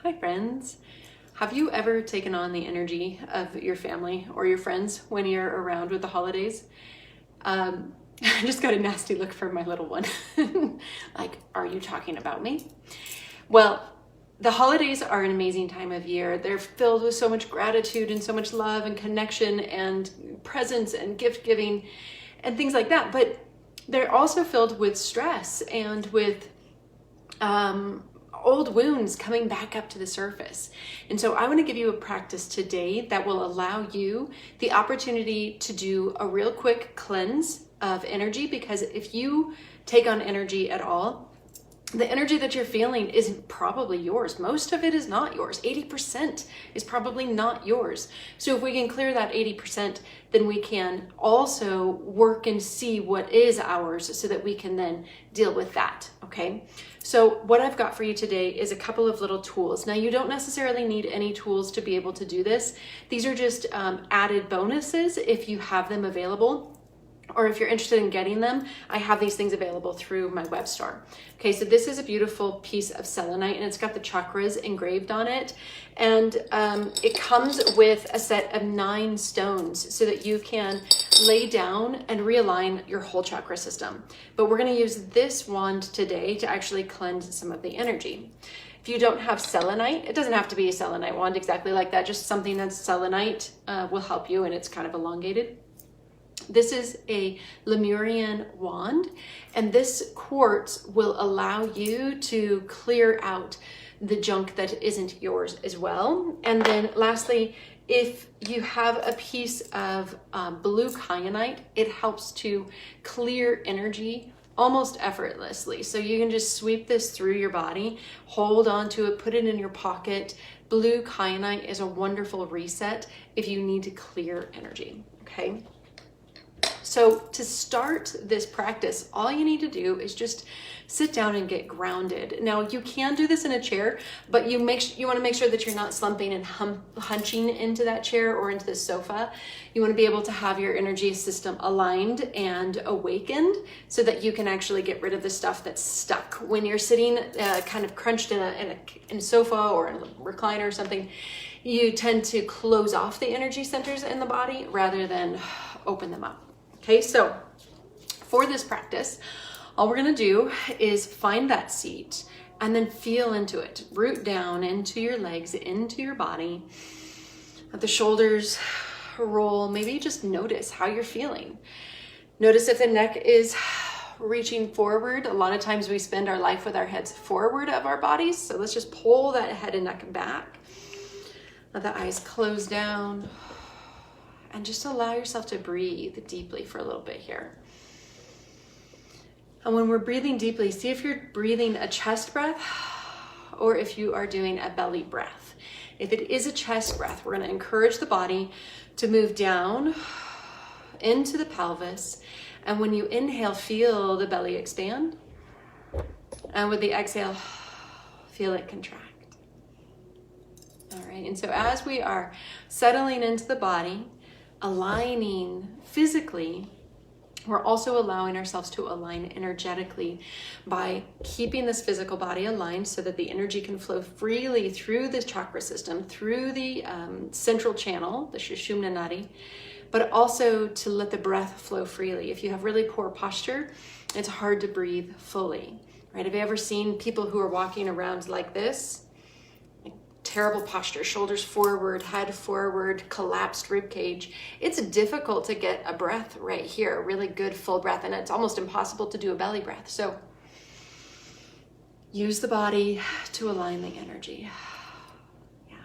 Hi friends. Have you ever taken on the energy of your family or your friends when you're around with the holidays? I just got a nasty look from my little one. Like, are you talking about me? Well, the holidays are an amazing time of year. They're filled with so much gratitude and so much love and connection and presents and gift giving and things like that. But they're also filled with stress and with old wounds coming back up to the surface. And so I want to give you a practice today that will allow you the opportunity to do a real quick cleanse of energy, because if you take on energy at all, the energy that you're feeling isn't probably yours. Most of it is not yours. 80% is probably not yours. So if we can clear that 80%, then we can also work and see what is ours so that we can then deal with that, okay? So what I've got for you today is a couple of little tools. Now, you don't necessarily need any tools to be able to do this. These are just added bonuses if you have them available. Or if you're interested in getting them, I have these things available through my web store. Okay, so this is a beautiful piece of selenite and it's got the chakras engraved on it. And it comes with a set of 9 stones so that you can lay down and realign your whole chakra system. But we're gonna use this wand today to actually cleanse some of the energy. If you don't have selenite, it doesn't have to be a selenite wand exactly like that, just something that's selenite will help you, and it's kind of elongated. This is a Lemurian wand, and this quartz will allow you to clear out the junk that isn't yours as well. And then lastly, if you have a piece of blue kyanite, it helps to clear energy almost effortlessly. So you can just sweep this through your body, hold on to it, put it in your pocket. Blue kyanite is a wonderful reset if you need to clear energy, okay? So to start this practice, all you need to do is just sit down and get grounded. Now, you can do this in a chair, but you want to make sure that you're not slumping and hunching into that chair or into the sofa. You want to be able to have your energy system aligned and awakened so that you can actually get rid of the stuff that's stuck. When you're sitting kind of crunched in a sofa or in a recliner or something, you tend to close off the energy centers in the body rather than open them up. Okay, so for this practice, all we're gonna do is find that seat and then feel into it. Root down into your legs, into your body. Let the shoulders roll. Maybe just notice how you're feeling. Notice if the neck is reaching forward. A lot of times we spend our life with our heads forward of our bodies. So let's just pull that head and neck back. Let the eyes close down. And just allow yourself to breathe deeply for a little bit here. And when we're breathing deeply, see if you're breathing a chest breath or if you are doing a belly breath. If it is a chest breath, we're going to encourage the body to move down into the pelvis. And when you inhale, feel the belly expand. And with the exhale, feel it contract. All right. And so as we are settling into the body, aligning physically, we're also allowing ourselves to align energetically by keeping this physical body aligned so that the energy can flow freely through the chakra system, through the central channel, the Sushumna Nadi, but also to let the breath flow freely. If you have really poor posture, it's hard to breathe fully, right? Have you ever seen people who are walking around like this? Terrible posture, shoulders forward, head forward, collapsed rib cage. It's difficult to get a breath right here, a really good full breath, and it's almost impossible to do a belly breath. So use the body to align the energy. Yeah.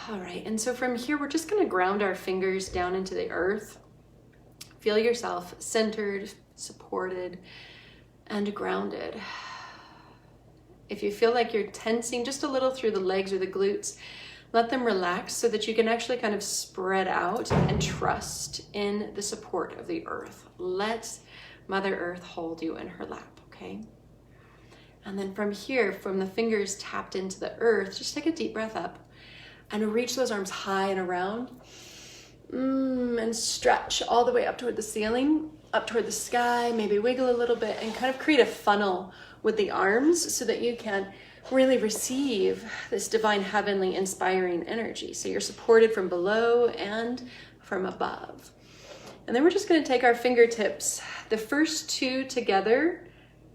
All right, and so from here, we're just gonna ground our fingers down into the earth. Feel yourself centered, supported, and grounded. If you feel like you're tensing just a little through the legs or the glutes, let them relax so that you can actually kind of spread out and trust in the support of the earth. Let Mother Earth hold you in her lap, okay? And then from here, from the fingers tapped into the earth, just take a deep breath up and reach those arms high and around and stretch all the way up toward the ceiling, up toward the sky, maybe wiggle a little bit and kind of create a funnel with the arms so that you can really receive this divine, heavenly, inspiring energy. So you're supported from below and from above. And then we're just going to take our fingertips, the first two together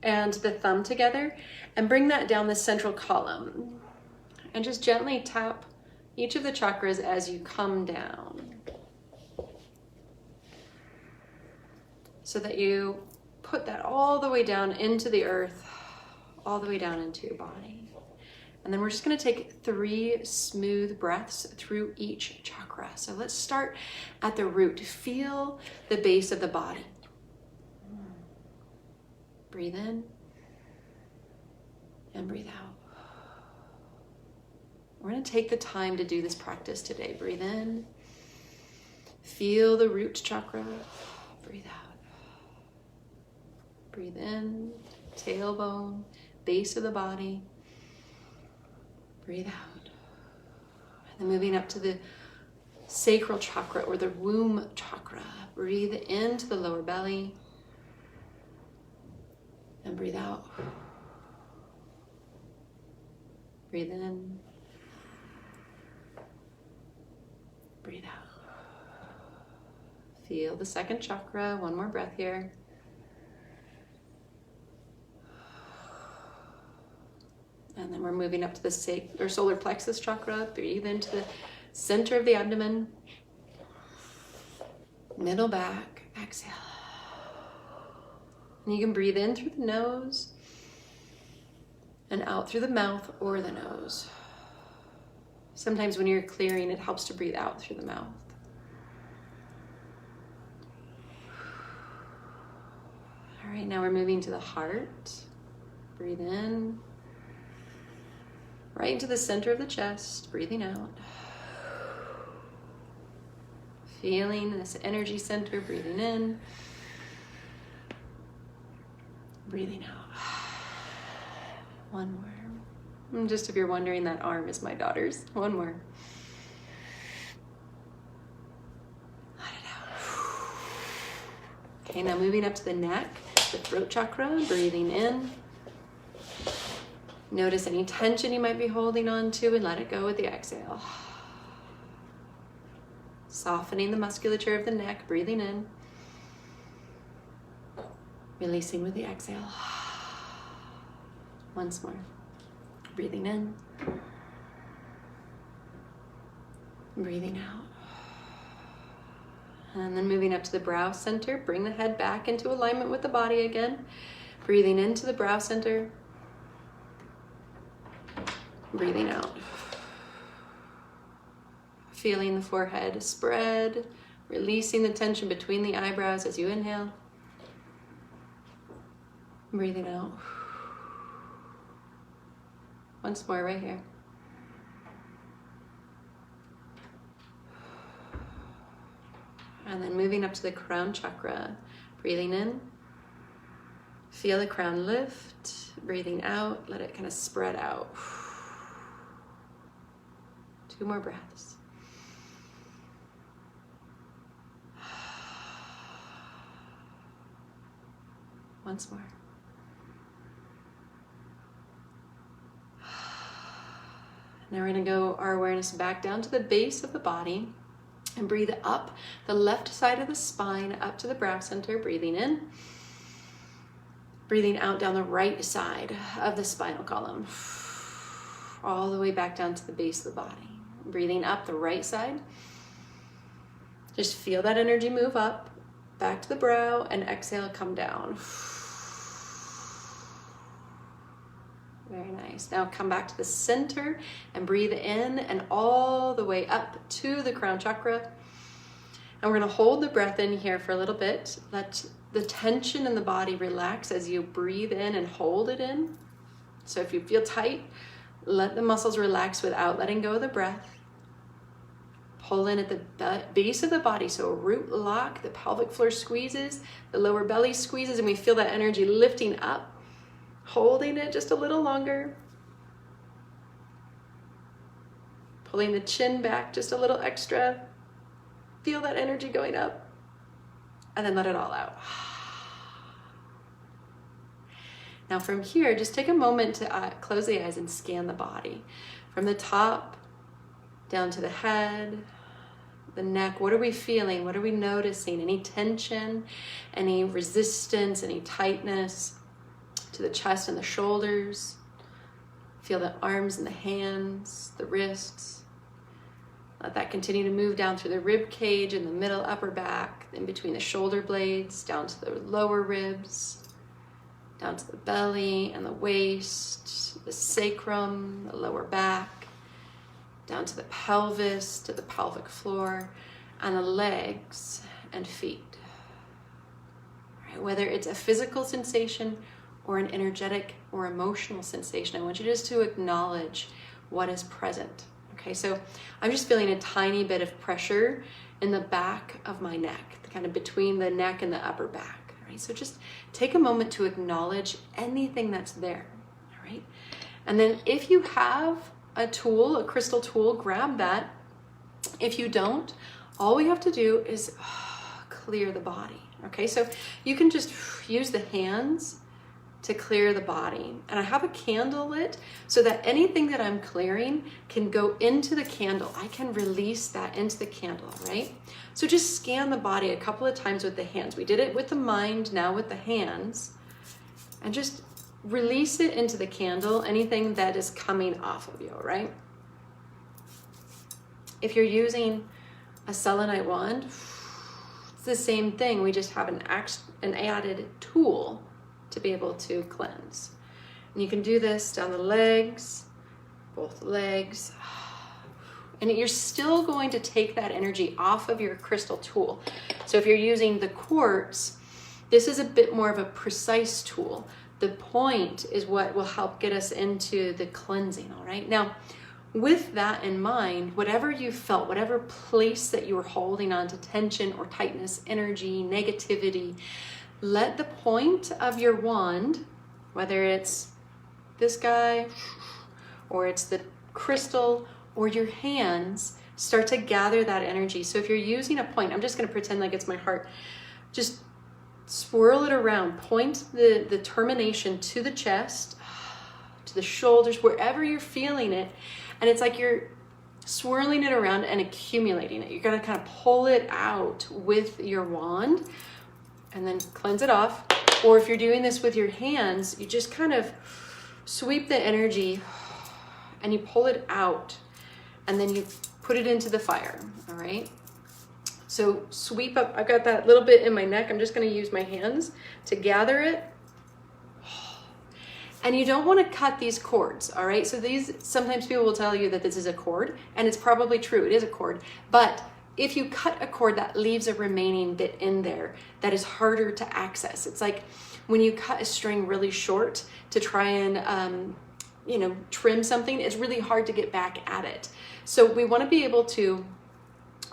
and the thumb together, and bring that down the central column. And just gently tap each of the chakras as you come down, so that you put that all the way down into the earth, all the way down into your body. And then we're just going to take 3 smooth breaths through each chakra. So let's start at the root. Feel the base of the body. Breathe in and breathe out. We're going to take the time to do this practice today. Breathe in. Feel the root chakra. Breathe out. Breathe in, tailbone, base of the body. Breathe out. And then moving up to the sacral chakra or the womb chakra. Breathe into the lower belly. And breathe out. Breathe in. Breathe out. Feel the second chakra. One more breath here. And then we're moving up to the solar plexus chakra. Breathe into the center of the abdomen. Middle back. Exhale. And you can breathe in through the nose and out through the mouth or the nose. Sometimes when you're clearing, it helps to breathe out through the mouth. All right, now we're moving to the heart. Breathe in. Right into the center of the chest, breathing out. Feeling this energy center, breathing in. Breathing out. One more. And just if you're wondering, that arm is my daughter's. One more. Let it out. Okay, now moving up to the neck, the throat chakra, breathing in. Notice any tension you might be holding on to and let it go with the exhale. Softening the musculature of the neck, breathing in. Releasing with the exhale. Once more. Breathing in. Breathing out. And then moving up to the brow center, bring the head back into alignment with the body again. Breathing into the brow center. Breathing out. Feeling the forehead spread, releasing the tension between the eyebrows as you inhale. Breathing out. Once more right here. And then moving up to the crown chakra. Breathing in. Feel the crown lift. Breathing out. Let it kind of spread out. 2 more breaths. Once more. Now we're going to go our awareness back down to the base of the body and breathe up the left side of the spine up to the brow center, breathing in. Breathing out down the right side of the spinal column, all the way back down to the base of the body. Breathing up the right side. Just feel that energy move up, back to the brow, and exhale, come down. Very nice. Now come back to the center and breathe in and all the way up to the crown chakra. And we're going to hold the breath in here for a little bit. Let the tension in the body relax as you breathe in and hold it in. So if you feel tight, let the muscles relax without letting go of the breath. Pull in at the base of the body, so a root lock, the pelvic floor squeezes, the lower belly squeezes, and we feel that energy lifting up. Holding it just a little longer. Pulling the chin back just a little extra. Feel that energy going up. And then let it all out. Now from here, just take a moment to close the eyes and scan the body. From the top down to the head, the neck. What are we feeling? What are we noticing? Any tension, any resistance, any tightness? To the chest and the shoulders. Feel the arms and the hands, the wrists. Let that continue to move down through the rib cage and the middle upper back, in between the shoulder blades, down to the lower ribs, down to the belly and the waist, the sacrum, the lower back, down to the pelvis, to the pelvic floor, and the legs and feet. All right, whether it's a physical sensation or an energetic or emotional sensation, I want you just to acknowledge what is present. Okay, so I'm just feeling a tiny bit of pressure in the back of my neck, kind of between the neck and the upper back. All right, so just take a moment to acknowledge anything that's there. All right, and then if you have a tool, a crystal tool, grab that. If you don't, all we have to do is clear the body. Okay, so you can just use the hands to clear the body. And I have a candle lit so that anything that I'm clearing can go into the candle. I can release that into the candle, right? So just scan the body a couple of times with the hands. We did it with the mind, now with the hands. And just release it into the candle, anything that is coming off of you, right? If you're using a selenite wand, it's the same thing. We just have an added tool to be able to cleanse. And you can do this down the legs, both legs. And you're still going to take that energy off of your crystal tool. So if you're using the quartz, this is a bit more of a precise tool. The point is what will help get us into the cleansing, all right? Now, with that in mind, whatever you felt, whatever place that you were holding on to tension or tightness, energy, negativity, let the point of your wand, whether it's this guy or it's the crystal or your hands, start to gather that energy. So if you're using a point, I'm just going to pretend like it's my heart, just swirl it around, point the termination to the chest, to the shoulders, wherever you're feeling it. And it's like you're swirling it around and accumulating it. You're going to kind of pull it out with your wand and then cleanse it off. Or if you're doing this with your hands, you just kind of sweep the energy and you pull it out and then you put it into the fire, all right? So sweep up, I've got that little bit in my neck. I'm just gonna use my hands to gather it. And you don't wanna cut these cords, all right? So these, sometimes people will tell you that this is a cord, and it's probably true, it is a cord, but if you cut a cord, that leaves a remaining bit in there that is harder to access. It's like when you cut a string really short to try and trim something, it's really hard to get back at it. So we want to be able to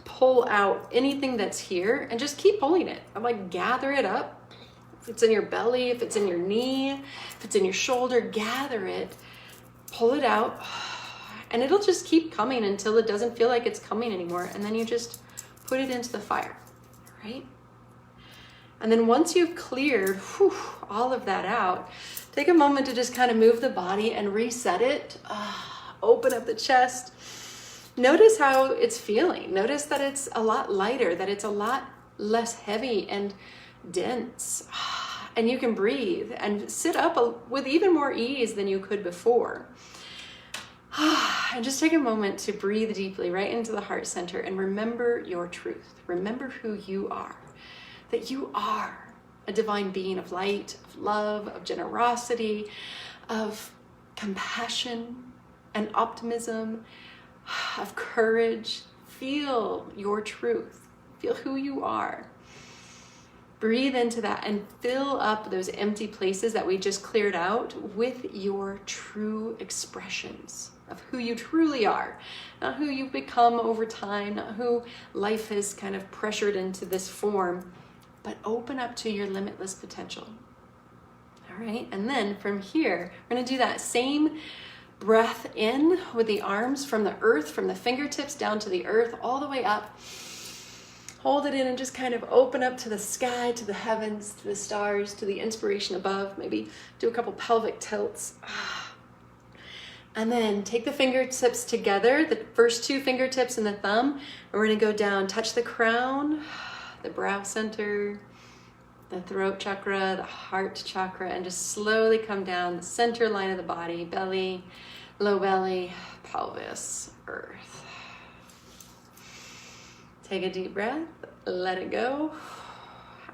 pull out anything that's here and just keep pulling it. I'm like, gather it up. If it's in your belly, if it's in your knee, if it's in your shoulder, gather it, pull it out. And it'll just keep coming until it doesn't feel like it's coming anymore. And then you just put it into the fire, right? And then once you've cleared all of that out, take a moment to just kind of move the body and reset it. Open up the chest. Notice how it's feeling. Notice that it's a lot lighter, that it's a lot less heavy and dense. And you can breathe and sit up with even more ease than you could before. And just take a moment to breathe deeply right into the heart center and remember your truth. Remember who you are, that you are a divine being of light, of love, of generosity, of compassion and optimism, of courage. Feel your truth. Feel who you are. Breathe into that and fill up those empty places that we just cleared out with your true expressions of who you truly are, not who you've become over time, not who life has kind of pressured into this form, but open up to your limitless potential. All right, and then from here, we're gonna do that same breath in with the arms from the earth, from the fingertips down to the earth, all the way up. Hold it in and just kind of open up to the sky, to the heavens, to the stars, to the inspiration above. Maybe do a couple pelvic tilts. And then take the fingertips together, the first two fingertips and the thumb. And we're gonna go down, touch the crown, the brow center, the throat chakra, the heart chakra, and just slowly come down the center line of the body, belly, low belly, pelvis, earth. Take a deep breath, let it go,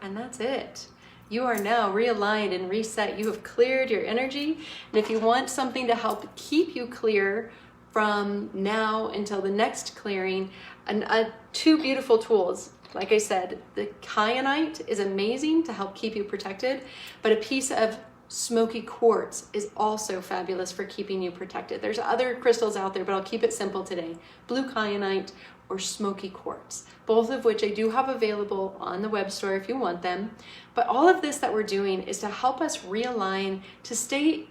and that's it. You are now realigned and reset. You have cleared your energy, and if you want something to help keep you clear from now until the next clearing, two beautiful tools. Like I said, the kyanite is amazing to help keep you protected, but a piece of smoky quartz is also fabulous for keeping you protected. There's other crystals out there, but I'll keep it simple today. Blue kyanite or smoky quartz, both of which I do have available on the web store if you want them. But all of this that we're doing is to help us realign, to stay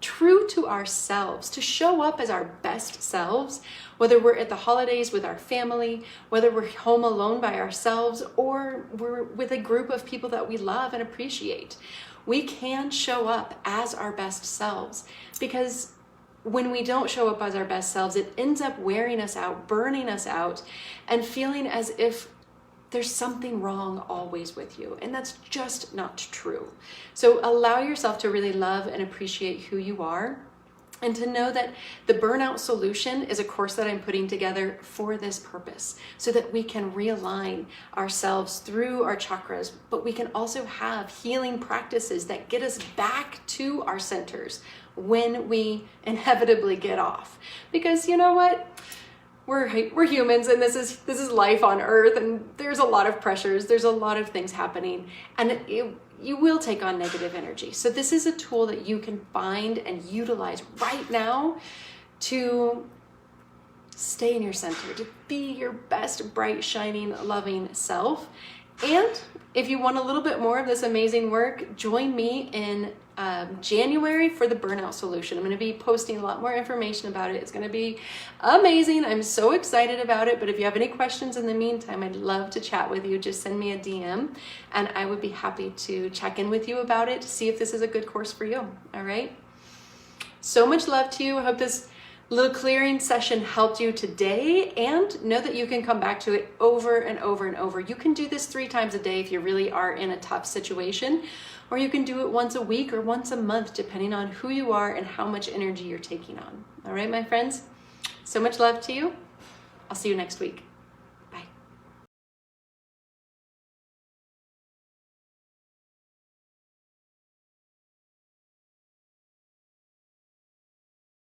true to ourselves, to show up as our best selves, whether we're at the holidays with our family, whether we're home alone by ourselves, or we're with a group of people that we love and appreciate. We can show up as our best selves, because when we don't show up as our best selves, it ends up wearing us out, burning us out, and feeling as if there's something wrong always with you. And that's just not true. So allow yourself to really love and appreciate who you are, and to know that the Burnout Solution is a course that I'm putting together for this purpose, so that we can realign ourselves through our chakras, but we can also have healing practices that get us back to our centers when we inevitably get off. Because you know what? We're humans, and this is life on Earth, and there's a lot of pressures, there's a lot of things happening, and you will take on negative energy. So this is a tool that you can find and utilize right now to stay in your center, to be your best, bright, shining, loving self. And if you want a little bit more of this amazing work, join me in January for the Burnout Solution. I'm going to be posting a lot more information about it. It's going to be amazing. I'm so excited about it. But if you have any questions in the meantime, I'd love to chat with you. Just send me a DM, and I would be happy to check in with you about it to see if this is a good course for you. All right. So much love to you. I hope this little clearing session helped you today, and know that you can come back to it over and over and over. You can do this 3 times a day if you really are in a tough situation, or you can do it once a week or once a month, depending on who you are and how much energy you're taking on. All right, my friends, so much love to you. I'll see you next week.